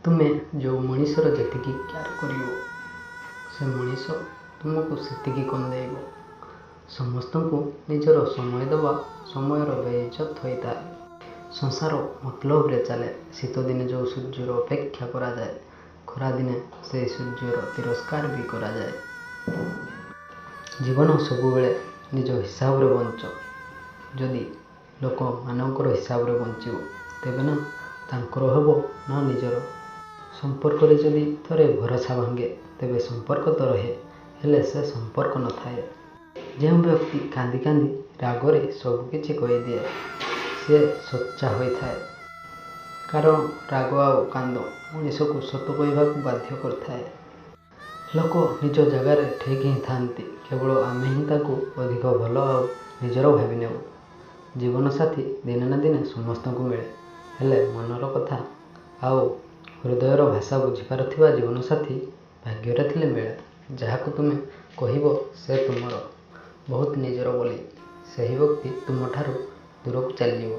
ତୁମେ ଯେଉଁ ମଣିଷର ଯେତିକି କେୟାର କରିବ ସେ ମଣିଷ ତୁମକୁ ସେତିକି କନ୍ଦେଇବ। ସମସ୍ତଙ୍କୁ ନିଜର ସମୟ ଦେବା ସମୟର ବେଇଜ୍ଜତ ହୋଇଥାଏ। ସଂସାର ମତଲବରେ ଚାଲେ। ଶୀତଦିନେ ଯେଉଁ ସୂର୍ଯ୍ୟର ଅପେକ୍ଷା କରାଯାଏ, ଖରାଦିନେ ସେହି ସୂର୍ଯ୍ୟର ତିରସ୍କାର ବି କରାଯାଏ। ଜୀବନ ସବୁବେଳେ ନିଜ ହିସାବରେ ବଞ୍ଚ। ଯଦି ଲୋକମାନଙ୍କର ହିସାବରେ ବଞ୍ଚିବ, ତେବେ ନା ତାଙ୍କର ହେବ ନା ନିଜର। ସମ୍ପର୍କରେ ଯଦି ଥରେ ଭରସା ଭାଙ୍ଗେ, ତେବେ ସମ୍ପର୍କ ତ ରହେ, ହେଲେ ସେ ସମ୍ପର୍କ ନଥାଏ। ଯେଉଁ ବ୍ୟକ୍ତି କାନ୍ଦି କାନ୍ଦି ରାଗରେ ସବୁକିଛି କହିଦିଏ, ସିଏ ସଚ୍ଚା ହୋଇଥାଏ। କାରଣ ରାଗ ଆଉ କାନ୍ଦ ମଣିଷକୁ ସତ କହିବାକୁ ବାଧ୍ୟ କରିଥାଏ। ଲୋକ ନିଜ ଜାଗାରେ ଠିକ୍ ହିଁ ଥାଆନ୍ତି, କେବଳ ଆମେ ହିଁ ତାକୁ ଅଧିକ ଭଲ ଆଉ ନିଜର ଭାବିନେଉ। ଜୀବନସାଥୀ ଦିନେ ନା ଦିନେ ସମସ୍ତଙ୍କୁ ମିଳେ, ହେଲେ ମନର କଥା ଆଉ ହୃଦୟର ଭାଷା ବୁଝିପାରୁଥିବା ଜୀବନସାଥୀ ଭାଗ୍ୟରେ ଥିଲେ ମିଳେ। ଯାହାକୁ ତୁମେ କହିବ ସେ ତୁମର ବହୁତ ନିଜର ବୋଲି, ସେହି ବ୍ୟକ୍ତି ତୁମଠାରୁ ଦୂରକୁ ଚାଲିଯିବ।